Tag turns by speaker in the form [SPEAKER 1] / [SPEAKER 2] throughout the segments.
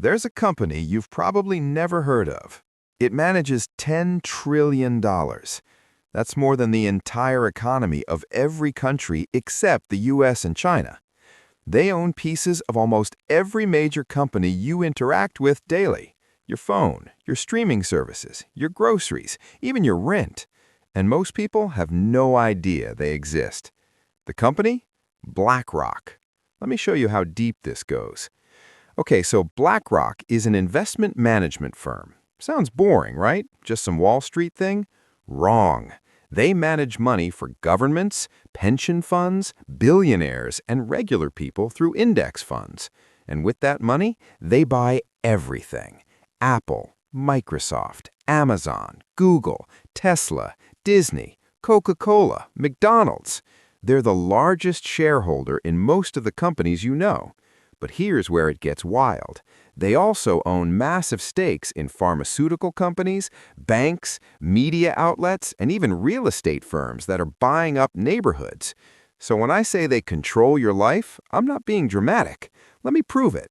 [SPEAKER 1] there's a company you've probably never heard of. It manages $10 trillion. That's more than the entire economy of every country except the US and China. They own pieces of almost every major company you interact with daily. Your phone, your streaming services, your groceries, even your rent. And most people have no idea they exist. The company? BlackRock. Let me show you how deep this goes. Okay, so BlackRock is an investment management firm. Sounds boring, right? Just some Wall Street thing? Wrong. They manage money for governments, pension funds, billionaires, and regular people through index funds. And with that money, they buy everything. Apple, Microsoft, Amazon, Google, Tesla, Disney, Coca-Cola, McDonald's. They're the largest shareholder in most of the companies you know. But here's where it gets wild. They also own massive stakes in pharmaceutical companies, banks, media outlets, and even real estate firms that are buying up neighborhoods. So when I say they control your life, I'm not being dramatic. Let me prove it.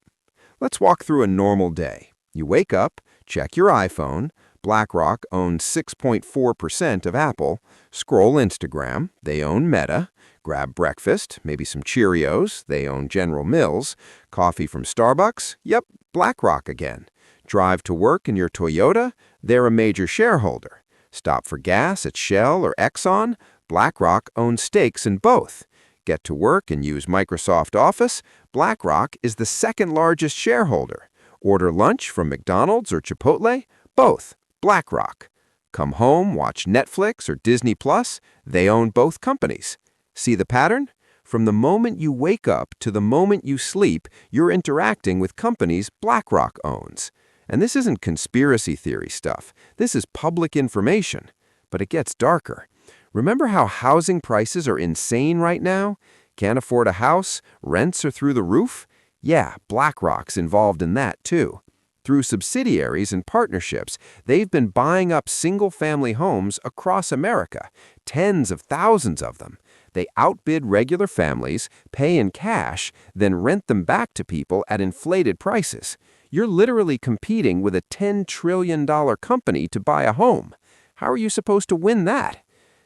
[SPEAKER 1] Let's walk through a normal day. You wake up, check your iPhone. BlackRock owns 6.4% of Apple. Scroll Instagram. They own Meta. Grab breakfast, maybe some Cheerios. They own General Mills. Coffee from Starbucks. Yep, BlackRock again. Drive to work in your Toyota. They're a major shareholder. Stop for gas at Shell or Exxon. BlackRock owns stakes in both. Get to work and use Microsoft Office. BlackRock is the second largest shareholder. Order lunch from McDonald's or Chipotle. Both. BlackRock. Come home, watch Netflix or Disney Plus. They own both companies. See the pattern? From the moment you wake up to the moment you sleep, you're interacting with companies BlackRock owns. And this isn't conspiracy theory stuff. This is public information. But it gets darker. Remember how housing prices are insane right now? Can't afford a house? Rents are through the roof? Yeah, BlackRock's involved in that too. Through subsidiaries and partnerships, they've been buying up single-family homes across America, tens of thousands of them. They outbid regular families, pay in cash, then rent them back to people at inflated prices. You're literally competing with a $10 trillion company to buy a home. How are you supposed to win that?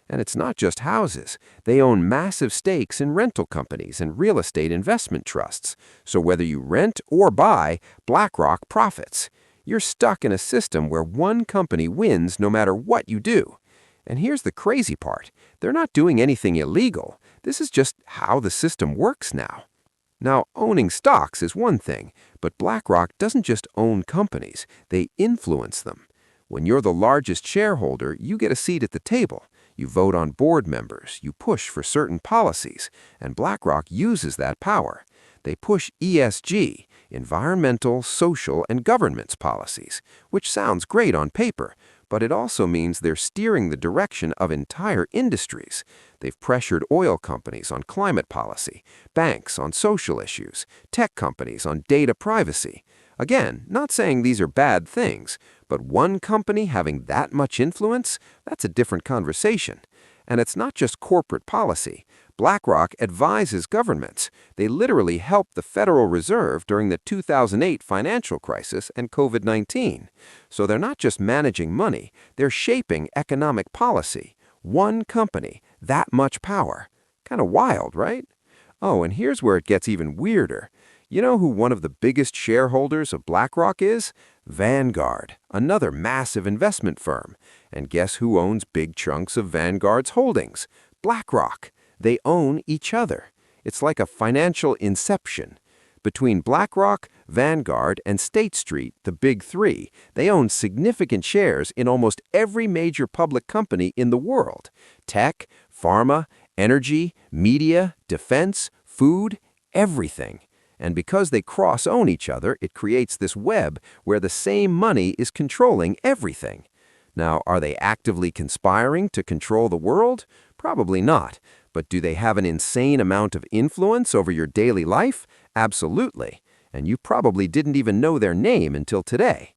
[SPEAKER 1] And it's not just houses. They own massive stakes in rental companies and real estate investment trusts. So whether you rent or buy, BlackRock profits. You're stuck in a system where one company wins no matter what you do. And here's the crazy part. They're not doing anything illegal. This is just how the system works now. Now, owning stocks is one thing, but BlackRock doesn't just own companies. They influence them. When you're the largest shareholder, you get a seat at the table. You vote on board members, you push for certain policies, and BlackRock uses that power. They push ESG, environmental, social, and governance policies, which sounds great on paper, but it also means they're steering the direction of entire industries. They've pressured oil companies on climate policy, banks on social issues, tech companies on data privacy. Again, not saying these are bad things, but one company having that much influence, that's a different conversation. And it's not just corporate policy. BlackRock advises governments. They literally helped the Federal Reserve during the 2008 financial crisis and COVID-19. So they're not just managing money, they're shaping economic policy. One company, that much power. Kind of wild, right? Oh, and here's where it gets even weirder. You know who one of the biggest shareholders of BlackRock is? Vanguard, another massive investment firm. And guess who owns big chunks of Vanguard's holdings? BlackRock. They own each other. It's like a financial inception. Between BlackRock, Vanguard, and State Street, the big three, they own significant shares in almost every major public company in the world. Tech, pharma, energy, media, defense, food, everything. And because they cross-own each other, it creates this web where the same money is controlling everything. Now, are they actively conspiring to control the world? Probably not. But do they have an insane amount of influence over your daily life? Absolutely. And you probably didn't even know their name until today.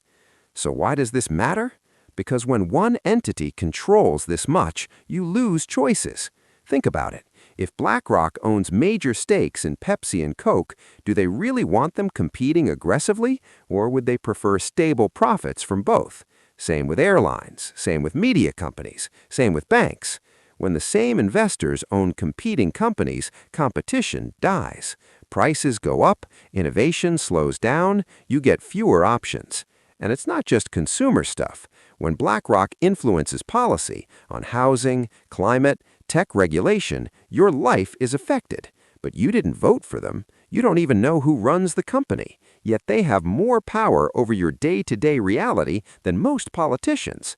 [SPEAKER 1] So why does this matter? Because when one entity controls this much, you lose choices. Think about it.
[SPEAKER 2] If BlackRock owns major stakes in Pepsi and Coke, do they really want them competing aggressively, or would they prefer stable profits from both? Same with airlines, same with media companies, same with banks. When the same investors own competing companies, competition dies. Prices go up, innovation slows down, you get fewer options. And it's not just consumer stuff. When BlackRock influences policy on housing, climate, tech regulation, your life is affected. But you didn't vote for them. You don't even know who runs the company. Yet they have more power over your day-to-day reality than most politicians.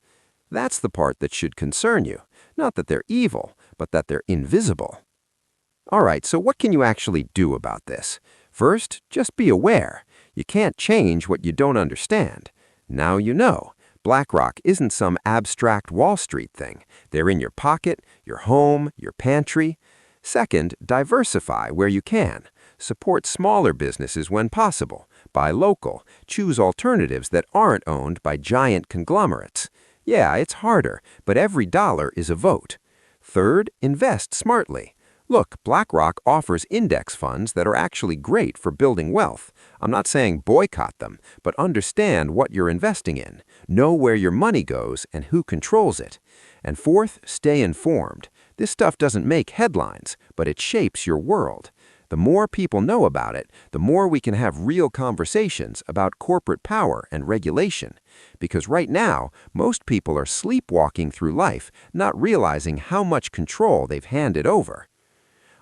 [SPEAKER 2] That's the part that should concern you. Not that they're evil, but that they're invisible. All right, so what can you actually do about this? First, just be aware. You can't change what you don't understand. Now you know. BlackRock isn't some abstract Wall Street thing. They're in your pocket, your home, your pantry. Second, diversify where you can. Support smaller businesses when possible. Buy local. Choose alternatives that aren't owned by giant conglomerates. Yeah, it's harder, but every dollar is a vote. Third, invest smartly. Look, BlackRock offers index funds that are actually great for building wealth. I'm not saying boycott them, but understand what you're investing in. Know where your money goes and who controls it. And fourth, stay informed. This stuff doesn't make headlines, but it shapes your world. The more people know about it, the more we can have real conversations about corporate power and regulation. Because right now, most people are sleepwalking through life, not realizing how much control they've handed over.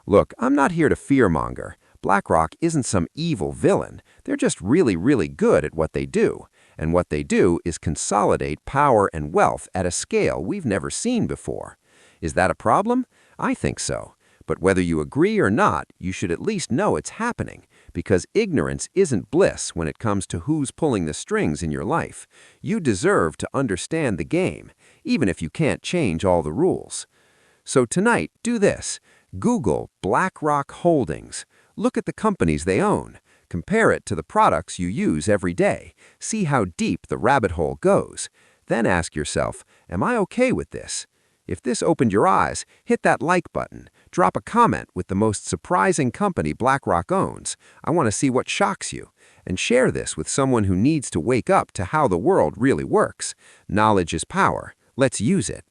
[SPEAKER 2] Look, I'm not here to fearmonger. BlackRock isn't some evil villain. They're just really, really good at what they do. And what they do is consolidate power and wealth at a scale we've never seen before. Is that a problem? I think so. But whether you agree or not, you should at least know it's happening, because ignorance isn't bliss when it comes to who's pulling the strings in your life. You deserve to understand the game, even if you can't change all the rules. So tonight, do this. Google BlackRock Holdings. Look at the companies they own. Compare it to the products you use every day. See how deep the rabbit hole goes. Then ask yourself, am I okay with this? If this opened your eyes, hit that like button. Drop a comment with the most surprising company BlackRock owns. I want to see what shocks you. And share this with someone who needs to wake up to how the world really works. Knowledge is power. Let's use it.